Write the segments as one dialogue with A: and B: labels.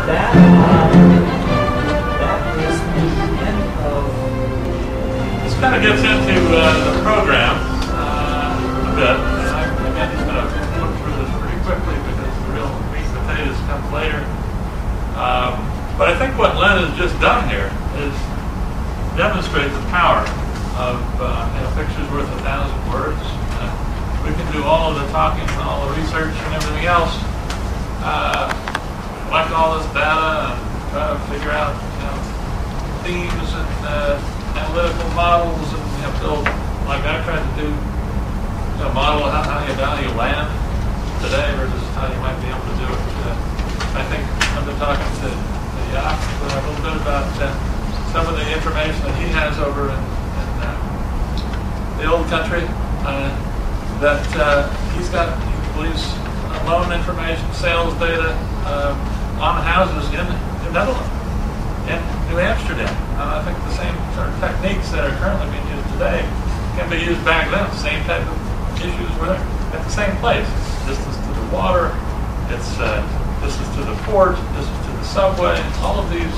A: that is the end of.
B: This kind of gets into the program a bit. Again, just going to look through this pretty quickly because the real meat and potatoes comes later. But I think what Len has just done here is demonstrate the power of pictures worth 1,000 words. We can do all of the talking and all the research and everything else, collect all this data and try to figure out themes and analytical models and build, like I tried to do, model how you value land today versus how you might be able to do it. I think I've been talking to Jaak a little bit about some of the information that he has over in the old country. That he believes loan information, sales data on houses in Netherlands, in New Amsterdam. I think the same sort of techniques that are currently being used today can be used back then. The same type of issues were there at the same place. Distance to the water, it's distance to the port, distance to the subway. All of these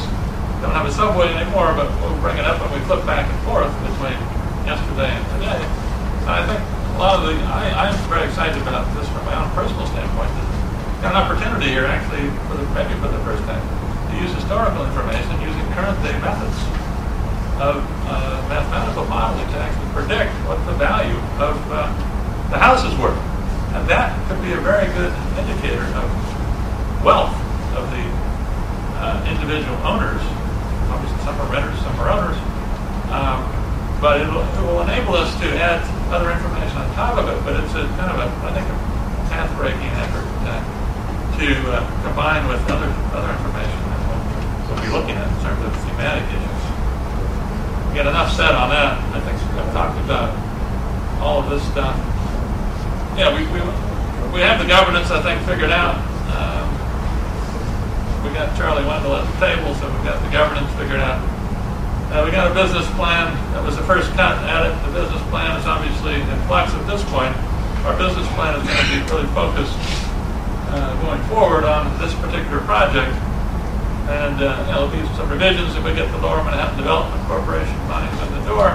B: don't have a subway anymore, but we'll bring it up when we flip back and forth between yesterday and today. So I think a lot of I'm very excited about this from my own personal standpoint. Got an opportunity here, actually, maybe for the first time, to use historical information using current day methods of mathematical modeling to actually predict what the value of the houses were. And that could be a very good indicator of wealth of the individual owners. Obviously, some are renters, some are owners. But it will enable us to add other information on top of it. But it's a kind of I think, a path-breaking effort to combine with other information that we'll be looking at in terms of thematic issues. We got enough said on that. I think I've talked about all of this stuff. Yeah, we have the governance, I think, figured out. We got Charlie Wendell at the table, so we've got the governance figured out. We got a business plan. That was the first cut at it. The business plan is obviously in flux at this point. Our business plan is going to be really focused going forward on this particular project. And there'll be some revisions if we get the Lower Manhattan Development Corporation money in the door.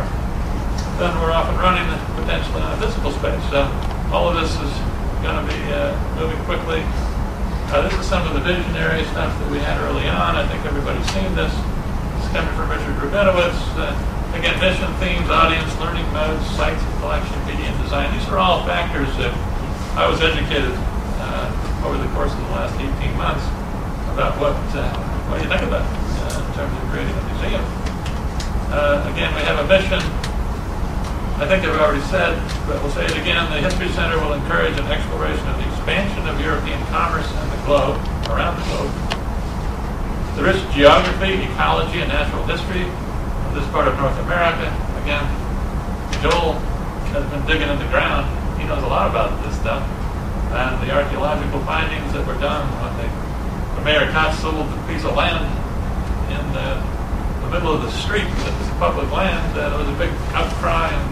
B: Then we're off and running potentially on a physical space. So all of this is going to be moving quickly. This is some of the visionary stuff that we had early on. I think everybody's seen this. Coming from Richard Rabinowitz. Again, mission, themes, audience, learning modes, sites, collection, media, and design. These are all factors that I was educated over the course of the last 18 months about what do you think about in terms of creating a museum. Again, we have a mission. I think I've already said, but we'll say it again. The History Center will encourage an exploration of the expansion of European commerce and the globe, around the globe. The rich geography, ecology, and natural history of this part of North America. Again, Joel has been digging in the ground. He knows a lot about this stuff. And the archaeological findings that were done when the mayor Koch sold a piece of land in the middle of the street that was public land. There was a big outcry, and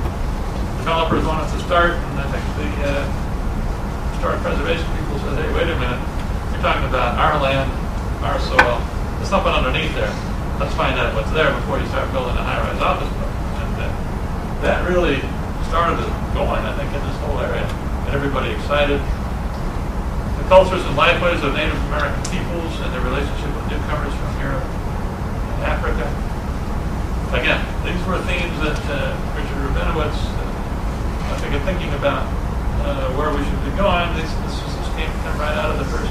B: developers wanted to start. And I think the historic preservation people said, hey, wait a minute. You're talking about our land, our soil. There's something underneath there. Let's find out what's there before you start building a high-rise office building. And that really started it going, I think, in this whole area. Got everybody excited. The cultures and lifeways of Native American peoples and their relationship with newcomers from Europe and Africa. Again, these were themes that Richard Rabinowitz, I think, thinking about where we should be going. This came right out of the first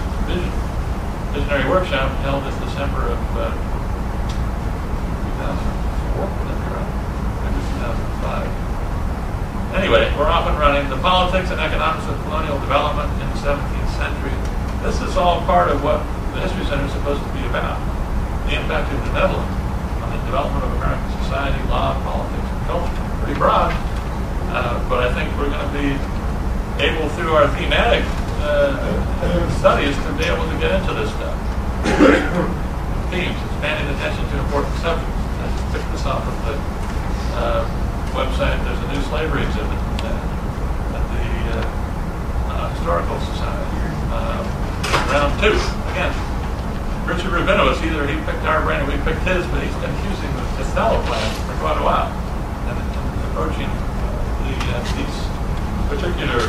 B: visionary workshop held in December of 2004, maybe 2005. Anyway, we're off and running. The politics and economics of colonial development in the 17th century. This is all part of what the History Center is supposed to be about. The impact of the Netherlands on the development of American society, law, politics, and culture. Pretty broad, but I think we're going to be able, through our thematic studies, to be able to get into this stuff. Themes, expanding attention to important subjects. I just picked this off of the website. There's a new slavery exhibit at the Historical Society. Round 2, again. Richard Rabinowitz, either he picked our brain or we picked his, but he's been using the Costello plan for quite a while and approaching these particular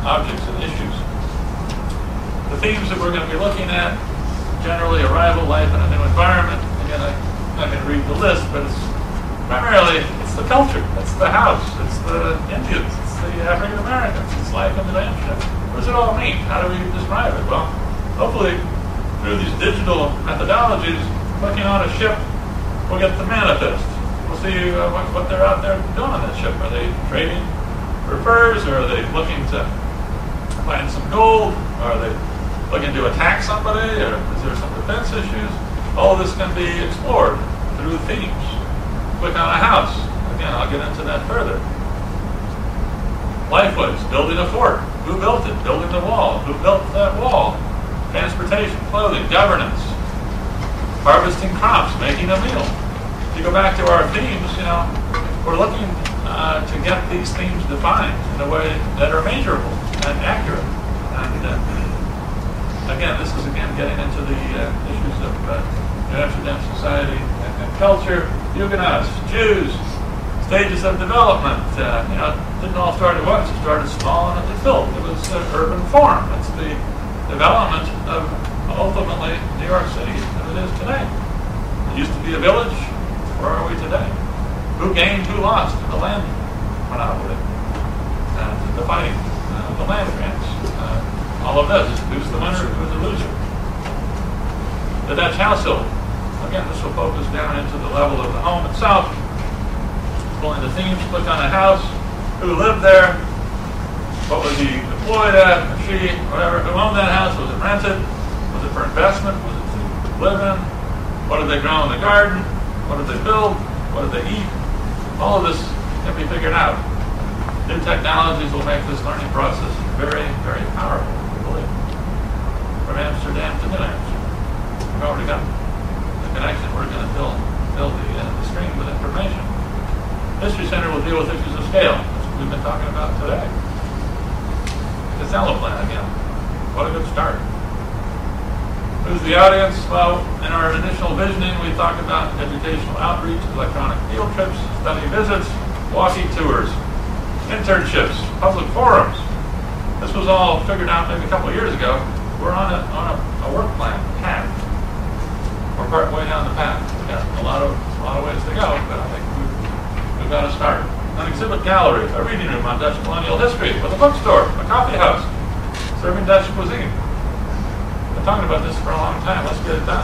B: objects and issues. The themes that we're going to be looking at, generally arrival, life in a new environment. Again, I'm not going to read the list, but it's primarily, it's the culture, it's the house, it's the Indians, it's the African Americans, it's life in New Hampshire. What does it all mean? How do we describe it? Well, hopefully, through these digital methodologies, looking on a ship, we'll get the manifest. We'll see what they're out there doing on that ship. Are they trading for furs, or are they looking to find some gold? Or are they looking to attack somebody, or is there some defense issues? All of this can be explored through themes. Click on a house. Again, I'll get into that further. Lifeways, building a fort. Who built it? Building the wall. Who built that wall? Transportation, clothing, governance, harvesting crops, making a meal. If you go back to our themes, we're looking to get these themes defined in a way that are measurable and accurate. And again, this is getting into the issues of New Amsterdam society and culture. Huguenots, Jews, stages of development. It didn't all start at once. It started small and it built. It was urban form. It's the development of ultimately New York City as it is today. It used to be a village. Where are we today? Who gained, who lost in the land monopoly? The fighting, the land grants, all of this. Who's the winner, who's the loser? The Dutch household. Again, this will focus down into the level of the home itself. Pulling the themes, click on a house. Who lived there? What was he employed at, or she, whatever? Who owned that house? Was it rented? Was it for investment? Was it to live in? What did they grow in the garden? What did they build? What did they eat? All of this can be figured out. New technologies will make this learning process very, very powerful, I believe. From Amsterdam to New Amsterdam. We've already got the connection. We're going to fill the stream with information. History Center will deal with issues of scale. That's what we've been talking about today. Costello plan again. What a good start. Who's the audience? Well, in our initial visioning, we talked about educational outreach, electronic field trips, study visits, walking tours, internships, public forums. This was all figured out maybe a couple of years ago. We're on a work plan path. We're part way down the path. We've got a lot of ways to go, but I think we've got to start. An exhibit gallery, a reading room on Dutch colonial history, with a bookstore, a coffee house, serving Dutch cuisine. Been talking about this for a long time. Let's get it done.